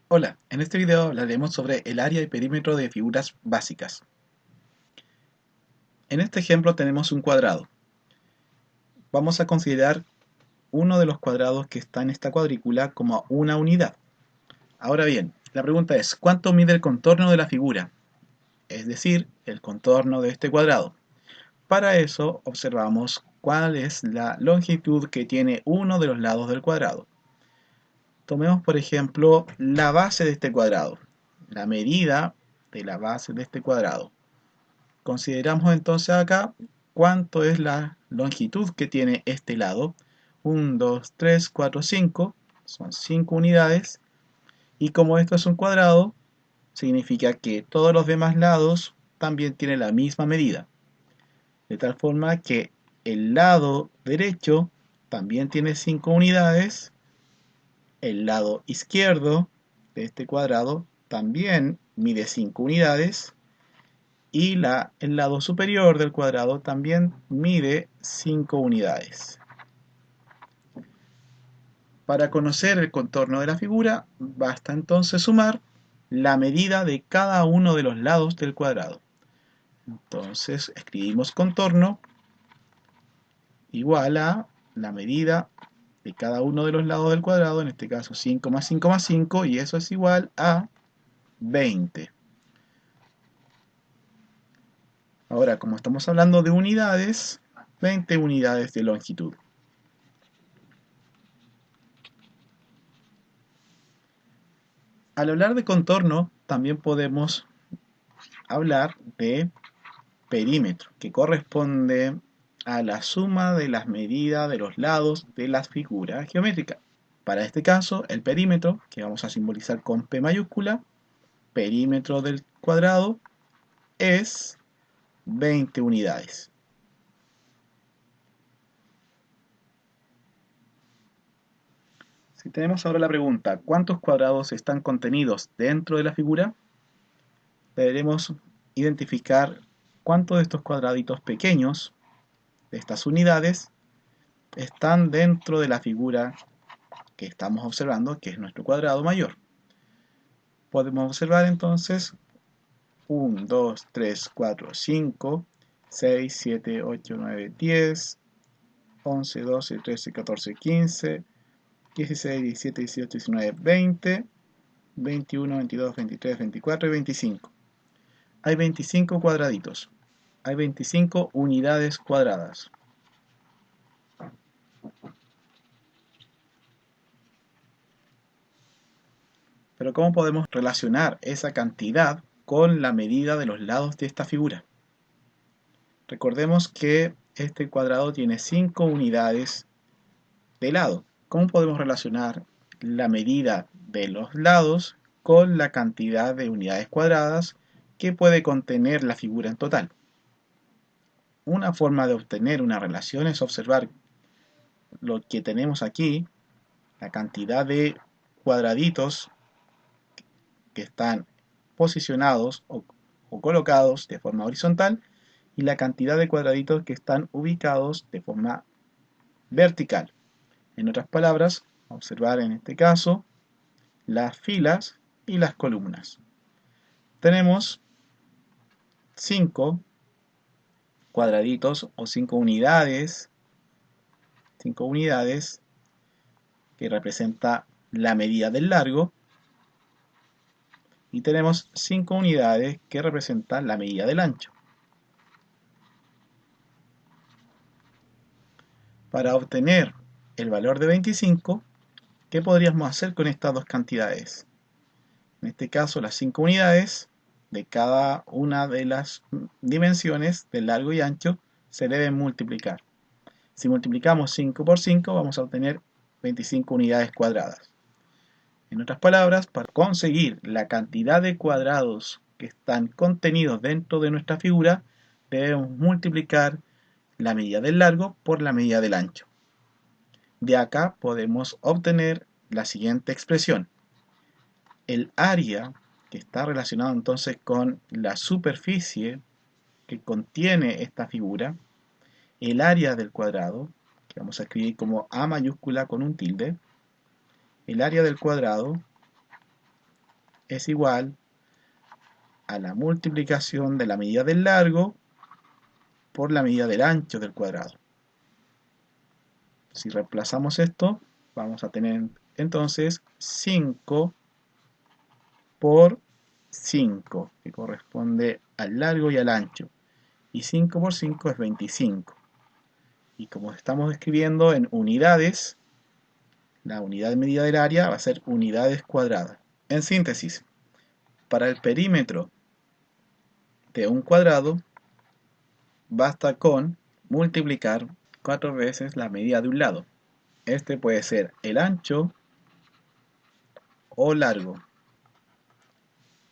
Hola, en este video hablaremos sobre el área y perímetro de figuras básicas. En este ejemplo tenemos un cuadrado. Vamos a considerar uno de los cuadrados que está en esta cuadrícula como una unidad. Ahora bien, la pregunta es, ¿cuánto mide el contorno de la figura? Es decir, el contorno de este cuadrado. Para eso observamos cuál es la longitud que tiene uno de los lados del cuadrado. Tomemos por ejemplo la base de este cuadrado, la medida de la base de este cuadrado. Consideramos entonces acá cuánto es la longitud que tiene este lado. 1, 2, 3, 4, 5. Son 5 unidades. Y como esto es un cuadrado, significa que todos los demás lados también tienen la misma medida. De tal forma que el lado derecho también tiene 5 unidades. El lado izquierdo de este cuadrado también mide 5 unidades. Y el lado superior del cuadrado también mide 5 unidades. Para conocer el contorno de la figura, basta entonces sumar la medida de cada uno de los lados del cuadrado. Entonces escribimos contorno igual a la medida de cada uno de los lados del cuadrado, en este caso 5 más 5 más 5, y eso es igual a 20. Ahora, como estamos hablando de unidades, 20 unidades de longitud. Al hablar de contorno, también podemos hablar de perímetro, que corresponde a la suma de las medidas de los lados de la figura geométrica. Para este caso, el perímetro, que vamos a simbolizar con P mayúscula, perímetro del cuadrado, es 20 unidades. Si tenemos ahora la pregunta, ¿cuántos cuadrados están contenidos dentro de la figura? Deberemos identificar cuántos de estos cuadraditos pequeños, de estas unidades, están dentro de la figura que estamos observando, que es nuestro cuadrado mayor. Podemos observar entonces 1, 2, 3, 4, 5, 6, 7, 8, 9, 10, 11, 12, 13, 14, 15, 16, 17, 18, 19, 20, 21, 22, 23, 24 y 25. Hay 25 cuadraditos. Hay 25 unidades cuadradas. Pero ¿cómo podemos relacionar esa cantidad con la medida de los lados de esta figura? Recordemos que este cuadrado tiene 5 unidades de lado. ¿Cómo podemos relacionar la medida de los lados con la cantidad de unidades cuadradas que puede contener la figura en total? Una forma de obtener una relación es observar lo que tenemos aquí, la cantidad de cuadraditos que están posicionados o colocados de forma horizontal y la cantidad de cuadraditos que están ubicados de forma vertical. En otras palabras, observar en este caso las filas y las columnas. Tenemos 5 cuadraditos o 5 unidades que representa la medida del largo, y tenemos 5 unidades que representan la medida del ancho. Para obtener el valor de 25, ¿qué podríamos hacer con estas dos cantidades? En este caso, las 5 unidades de cada una de las dimensiones del largo y ancho se deben multiplicar. Si multiplicamos 5 por 5, vamos a obtener 25 unidades cuadradas. En otras palabras, para conseguir la cantidad de cuadrados que están contenidos dentro de nuestra figura, debemos multiplicar la medida del largo por la medida del ancho. De acá podemos obtener la siguiente expresión. El área, que está relacionado entonces con la superficie que contiene esta figura, el área del cuadrado, que vamos a escribir como A mayúscula con un tilde, el área del cuadrado es igual a la multiplicación de la medida del largo por la medida del ancho del cuadrado. Si reemplazamos esto, vamos a tener entonces 5 por 5, que corresponde al largo y al ancho. Y 5 por 5 es 25. Y como estamos escribiendo en unidades, la unidad de medida del área va a ser unidades cuadradas. En síntesis, para el perímetro de un cuadrado, basta con multiplicar 4 veces la medida de un lado. Este puede ser el ancho o largo.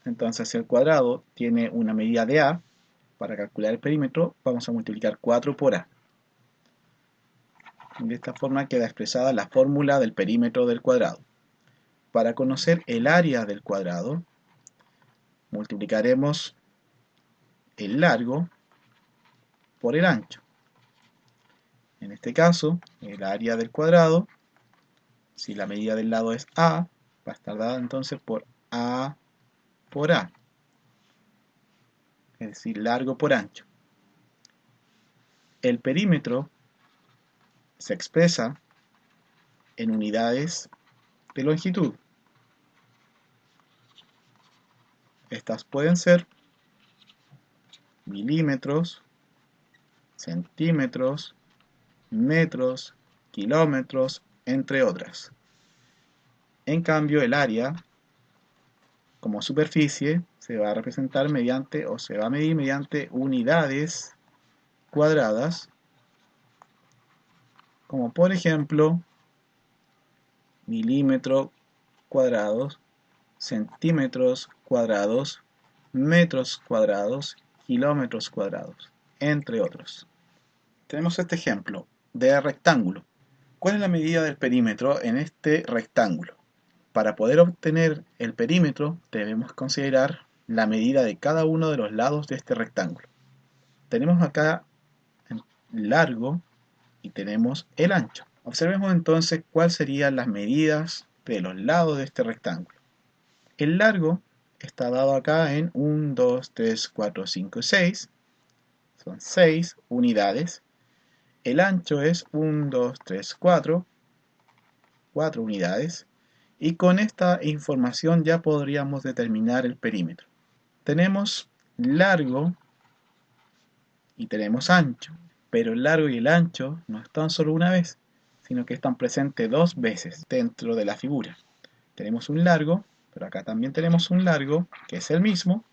Entonces, si el cuadrado tiene una medida de A, para calcular el perímetro vamos a multiplicar 4 por A. De esta forma queda expresada la fórmula del perímetro del cuadrado. Para conocer el área del cuadrado, multiplicaremos el largo por el ancho. En este caso, el área del cuadrado, si la medida del lado es A, va a estar dada entonces por A por A, es decir, largo por ancho. El perímetro se expresa en unidades de longitud. Estas pueden ser milímetros, centímetros, metros, kilómetros, entre otras. En cambio, el área, como superficie, se va a representar mediante, o se va a medir mediante unidades cuadradas, como por ejemplo, milímetros cuadrados, centímetros cuadrados, metros cuadrados, kilómetros cuadrados, entre otros. Tenemos este ejemplo de rectángulo. ¿Cuál es la medida del perímetro en este rectángulo? Para poder obtener el perímetro debemos considerar la medida de cada uno de los lados de este rectángulo. Tenemos acá el largo y tenemos el ancho. Observemos entonces cuáles serían las medidas de los lados de este rectángulo. El largo está dado acá en 1, 2, 3, 4, 5 y 6. Son 6 unidades. El ancho es 1, 2, 3, 4. 4 unidades. Y con esta información ya podríamos determinar el perímetro. Tenemos largo y tenemos ancho. Pero el largo y el ancho no están solo una vez, sino que están presentes dos veces dentro de la figura. Tenemos un largo, pero acá también tenemos un largo, que es el mismo,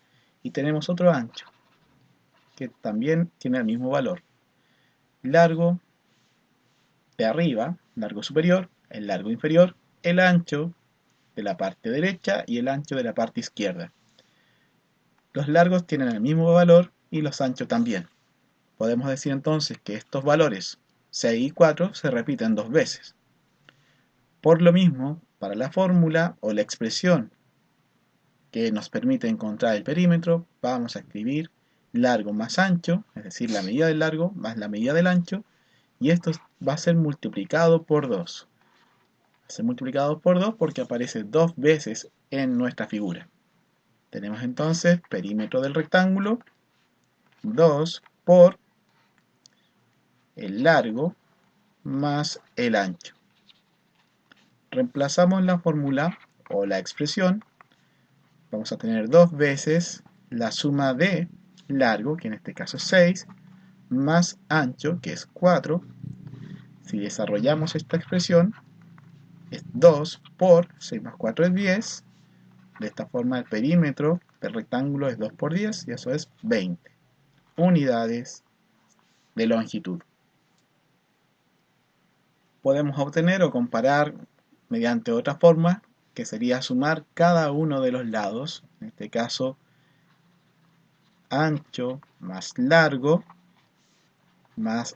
y tenemos otro ancho, que también tiene el mismo valor. Largo de arriba, largo superior, el largo inferior, el ancho de la parte derecha y el ancho de la parte izquierda. Los largos tienen el mismo valor y los anchos también. Podemos decir entonces que estos valores 6 y 4 se repiten dos veces. Por lo mismo, para la fórmula o la expresión que nos permite encontrar el perímetro, vamos a escribir largo más ancho, es decir, la medida del largo más la medida del ancho, y esto va a ser multiplicado por 2. Va a ser multiplicado por 2 porque aparece dos veces en nuestra figura. Tenemos entonces perímetro del rectángulo 2 por el largo más el ancho. Reemplazamos la fórmula o la expresión. Vamos a tener dos veces la suma de largo, que en este caso es 6, más ancho, que es 4. Si desarrollamos esta expresión, es 2 por 6 más 4 es 10. De esta forma el perímetro del rectángulo es 2 por 10 y eso es 20 unidades de longitud. Podemos obtener o comparar mediante otra forma, que sería sumar cada uno de los lados, en este caso ancho más largo, más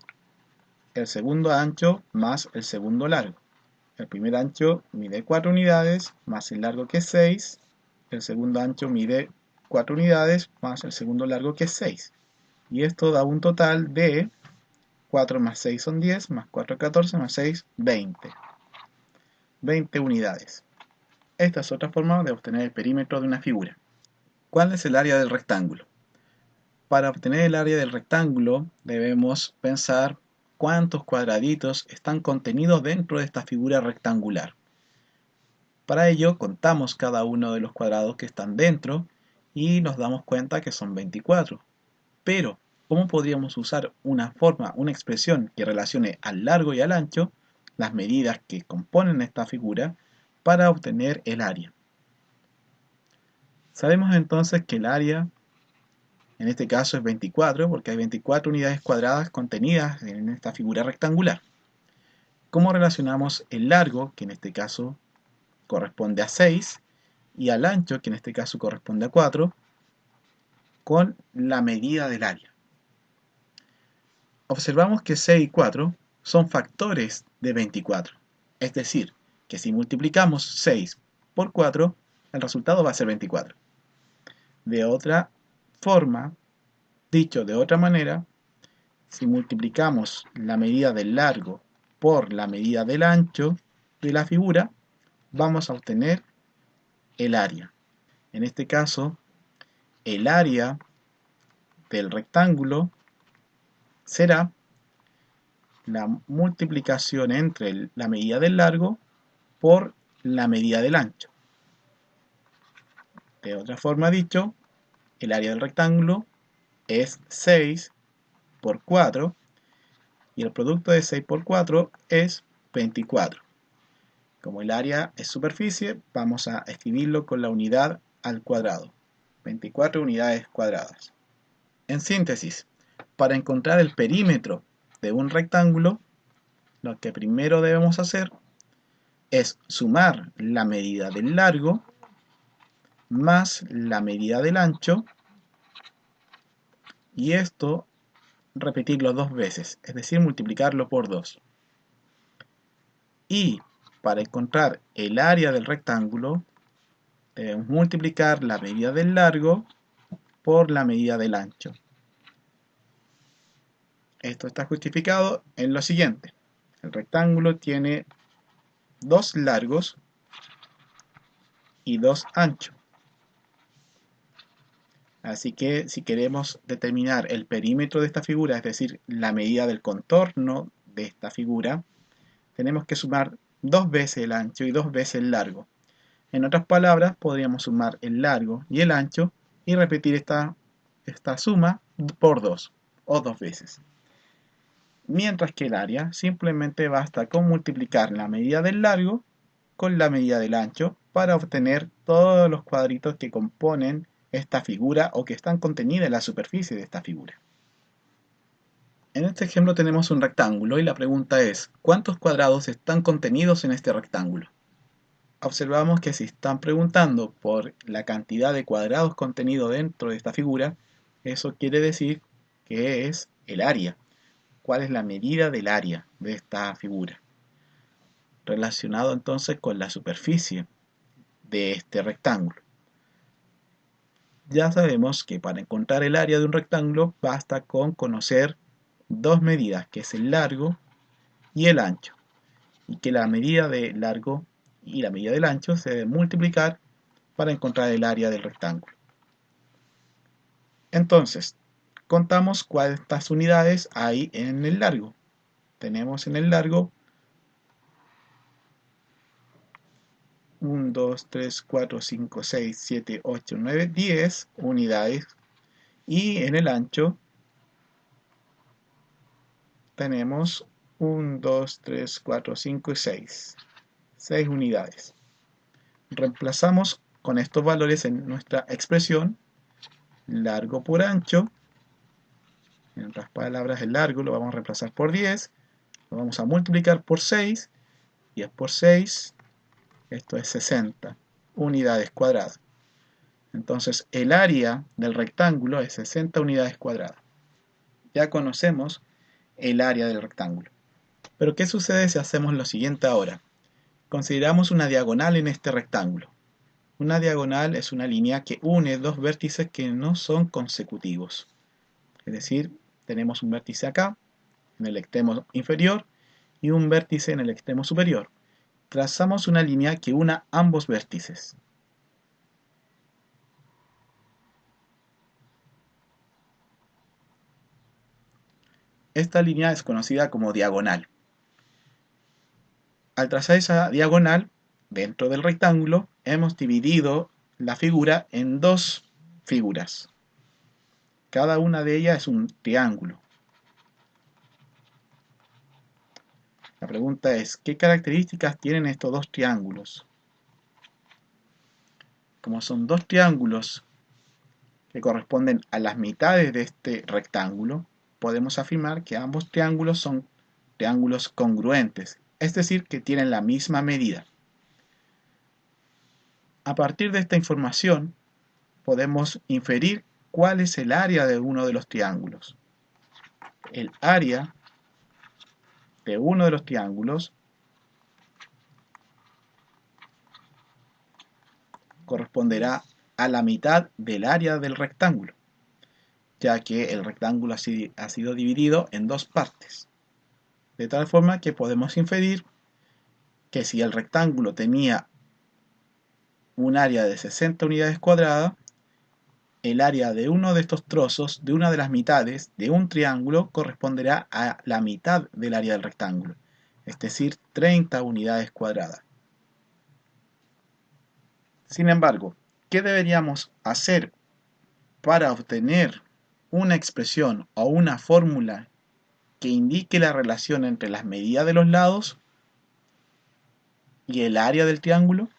el segundo ancho más el segundo largo. El primer ancho mide 4 unidades, más el largo que es 6. El segundo ancho mide 4 unidades, más el segundo largo que es 6. Y esto da un total de 4 más 6 son 10, más 4 14, más 6, 20. 20 unidades. Esta es otra forma de obtener el perímetro de una figura. ¿Cuál es el área del rectángulo? Para obtener el área del rectángulo debemos pensar cuántos cuadraditos están contenidos dentro de esta figura rectangular. Para ello contamos cada uno de los cuadrados que están dentro y nos damos cuenta que son 24. Pero, ¿cómo podríamos usar una forma, una expresión que relacione al largo y al ancho, las medidas que componen esta figura, para obtener el área? Sabemos entonces que el área, en este caso, es 24, porque hay 24 unidades cuadradas contenidas en esta figura rectangular. ¿Cómo relacionamos el largo, que en este caso corresponde a 6, y al ancho, que en este caso corresponde a 4, con la medida del área? Observamos que 6 y 4 son factores de 24, es decir, que si multiplicamos 6 por 4, el resultado va a ser 24. De otra forma, dicho de otra manera, si multiplicamos la medida del largo por la medida del ancho de la figura, vamos a obtener el área. En este caso, el área del rectángulo será la multiplicación entre la medida del largo por la medida del ancho. De otra forma dicho, el área del rectángulo es 6 por 4 y el producto de 6 por 4 es 24. Como el área es superficie, vamos a escribirlo con la unidad al cuadrado, 24 unidades cuadradas. En síntesis, para encontrar el perímetro de un rectángulo, lo que primero debemos hacer es sumar la medida del largo más la medida del ancho, y esto repetirlo 2 veces, es decir, multiplicarlo por 2. Y para encontrar el área del rectángulo, debemos multiplicar la medida del largo por la medida del ancho. Esto está justificado en lo siguiente. El rectángulo tiene 2 largos y 2 anchos. Así que si queremos determinar el perímetro de esta figura, es decir, la medida del contorno de esta figura, tenemos que sumar 2 veces el ancho y 2 veces el largo. En otras palabras, podríamos sumar el largo y el ancho y repetir esta suma por 2 o 2 veces. Mientras que el área simplemente basta con multiplicar la medida del largo con la medida del ancho para obtener todos los cuadritos que componen esta figura o que están contenidos en la superficie de esta figura. En este ejemplo tenemos un rectángulo y la pregunta es, ¿cuántos cuadrados están contenidos en este rectángulo? Observamos que si están preguntando por la cantidad de cuadrados contenidos dentro de esta figura, eso quiere decir que es el área. ¿Cuál es la medida del área de esta figura? Relacionado entonces con la superficie de este rectángulo. Ya sabemos que para encontrar el área de un rectángulo basta con conocer dos medidas, que es el largo y el ancho, y que la medida del largo y la medida del ancho se debe multiplicar para encontrar el área del rectángulo. Entonces, contamos cuántas unidades hay en el largo. Tenemos en el largo 1, 2, 3, 4, 5, 6, 7, 8, 9, 10 unidades. Y en el ancho tenemos 1, 2, 3, 4, 5 y 6. 6 unidades. Reemplazamos con estos valores en nuestra expresión largo por ancho. En otras palabras, el largo lo vamos a reemplazar por 10. Lo vamos a multiplicar por 6. 10 por 6, esto es 60 unidades cuadradas. Entonces el área del rectángulo es 60 unidades cuadradas. Ya conocemos el área del rectángulo. Pero ¿qué sucede si hacemos lo siguiente ahora? Consideramos una diagonal en este rectángulo. Una diagonal es una línea que une dos vértices que no son consecutivos. Es decir, tenemos un vértice acá, en el extremo inferior, y un vértice en el extremo superior. Trazamos una línea que una ambos vértices. Esta línea es conocida como diagonal. Al trazar esa diagonal dentro del rectángulo, hemos dividido la figura en dos figuras. Cada una de ellas es un triángulo. La pregunta es, ¿qué características tienen estos dos triángulos? Como son dos triángulos que corresponden a las mitades de este rectángulo, podemos afirmar que ambos triángulos son triángulos congruentes, es decir, que tienen la misma medida. A partir de esta información, podemos inferir cuál es el área de uno de los triángulos. El área de uno de los triángulos corresponderá a la mitad del área del rectángulo, ya que el rectángulo ha sido dividido en dos partes. De tal forma que podemos inferir que si el rectángulo tenía un área de 60 unidades cuadradas, el área de uno de estos trozos, de una de las mitades de un triángulo, corresponderá a la mitad del área del rectángulo, es decir, 30 unidades cuadradas. Sin embargo, ¿qué deberíamos hacer para obtener una expresión o una fórmula que indique la relación entre las medidas de los lados y el área del triángulo?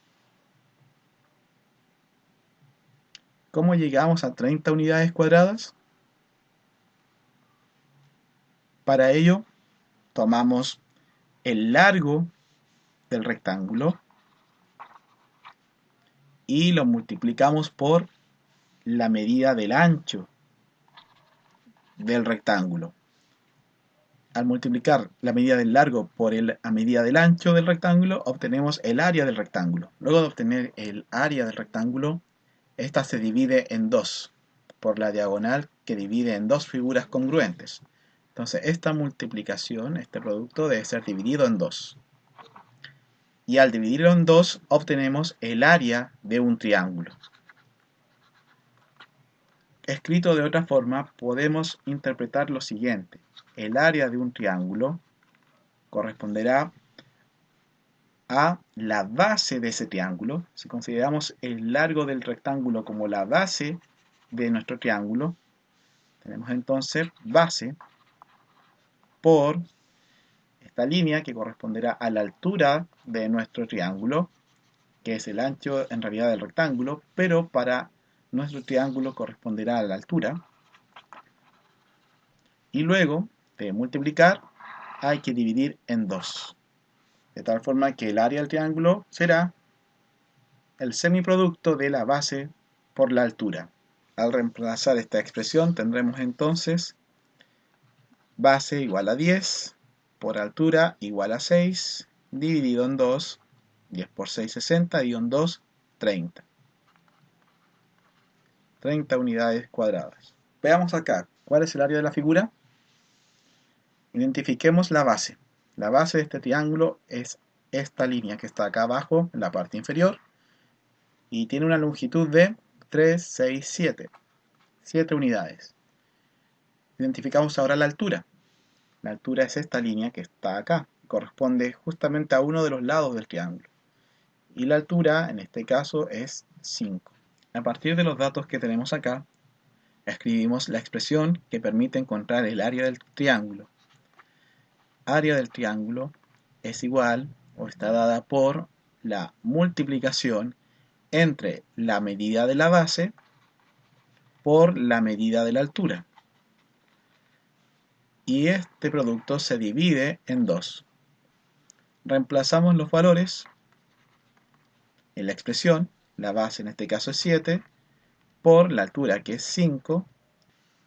¿Cómo llegamos a 30 unidades cuadradas? Para ello, tomamos el largo del rectángulo y lo multiplicamos por la medida del ancho del rectángulo. Al multiplicar la medida del largo por la medida del ancho del rectángulo, obtenemos el área del rectángulo. Luego de obtener el área del rectángulo, esta se divide en dos, por la diagonal que divide en dos figuras congruentes. Entonces, esta multiplicación, este producto, debe ser dividido en dos. Y al dividirlo en dos, obtenemos el área de un triángulo. Escrito de otra forma, podemos interpretar lo siguiente. El área de un triángulo corresponderá a la base de ese triángulo. Si consideramos el largo del rectángulo como la base de nuestro triángulo, tenemos entonces base por esta línea que corresponderá a la altura de nuestro triángulo, que es el ancho en realidad del rectángulo, pero para nuestro triángulo corresponderá a la altura. Y luego de multiplicar hay que dividir en 2. De tal forma que el área del triángulo será el semiproducto de la base por la altura. Al reemplazar esta expresión tendremos entonces base igual a 10 por altura igual a 6 dividido en 2. 10 por 6, 60, dividido en 2, 30. 30 unidades cuadradas. Veamos acá, ¿cuál es el área de la figura? Identifiquemos la base. La base de este triángulo es esta línea que está acá abajo, en la parte inferior, y tiene una longitud de 3, 6, 7. 7 unidades. Identificamos ahora la altura. La altura es esta línea que está acá, corresponde justamente a uno de los lados del triángulo. Y la altura, en este caso, es 5. A partir de los datos que tenemos acá, escribimos la expresión que permite encontrar el área del triángulo. Área del triángulo es igual o está dada por la multiplicación entre la medida de la base por la medida de la altura. Y este producto se divide en 2. Reemplazamos los valores en la expresión, la base en este caso es 7, por la altura que es 5,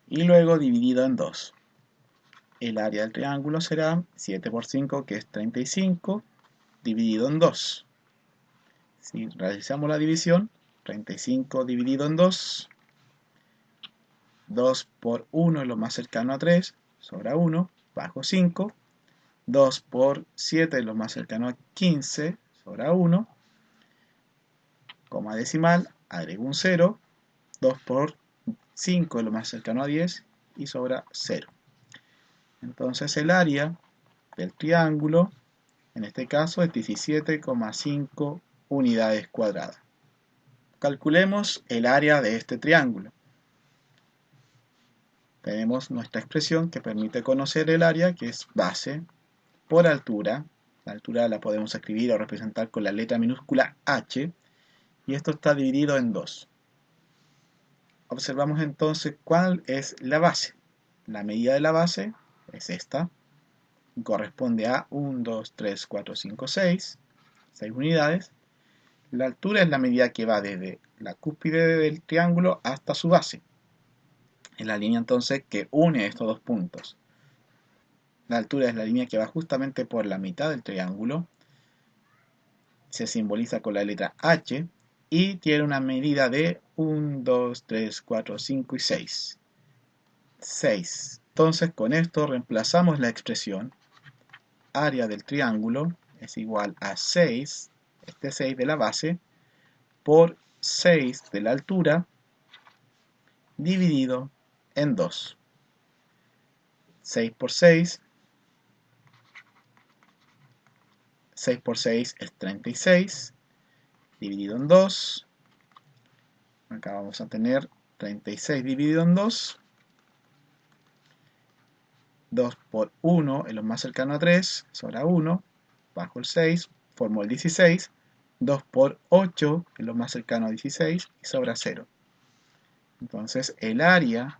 y luego dividido en 2. El área del triángulo será 7 por 5, que es 35, dividido en 2. Si realizamos la división, 35 dividido en 2, 2 por 1 es lo más cercano a 3, sobra 1, bajo 5, 2 por 7 es lo más cercano a 15, sobra 1, coma decimal, agrego un 0, 2 por 5 es lo más cercano a 10 y sobra 0. Entonces el área del triángulo, en este caso, es 17,5 unidades cuadradas. Calculemos el área de este triángulo. Tenemos nuestra expresión que permite conocer el área, que es base por altura. La altura la podemos escribir o representar con la letra minúscula h, y esto está dividido en 2. Observamos entonces cuál es la base. La medida de la base es esta. Corresponde a 1, 2, 3, 4, 5, 6 unidades. La altura es la medida que va desde la cúspide del triángulo hasta su base. Es la línea entonces que une estos dos puntos. La altura es la línea que va justamente por la mitad del triángulo. Se simboliza con la letra H y tiene una medida de 1, 2, 3, 4, 5 y 6. 6. Entonces con esto reemplazamos la expresión área del triángulo es igual a 6, este 6 de la base, por 6 de la altura, dividido en 2. 6 por 6, 6 por 6 es 36, dividido en 2, acá vamos a tener 36 dividido en 2, 2 por 1 es lo más cercano a 3, sobra 1, bajo el 6, formo el 16, 2 por 8 es lo más cercano a 16 y sobra 0. Entonces el área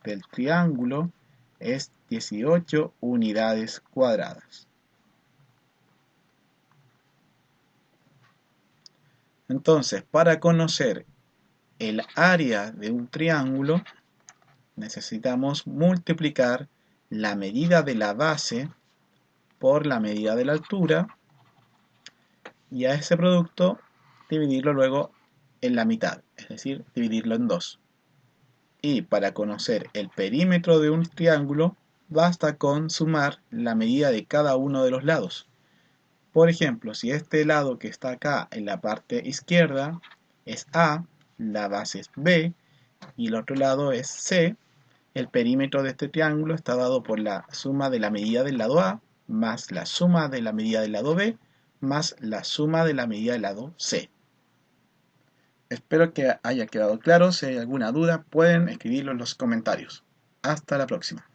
del triángulo es 18 unidades cuadradas. Entonces, para conocer el área de un triángulo, necesitamos multiplicar la medida de la base por la medida de la altura y a ese producto dividirlo luego en la mitad, es decir, dividirlo en 2. Y para conocer el perímetro de un triángulo, basta con sumar la medida de cada uno de los lados. Por ejemplo, si este lado que está acá en la parte izquierda es A, la base es B y el otro lado es C, el perímetro de este triángulo está dado por la suma de la medida del lado A más la suma de la medida del lado B más la suma de la medida del lado C. Espero que haya quedado claro. Si hay alguna duda, pueden escribirlo en los comentarios. Hasta la próxima.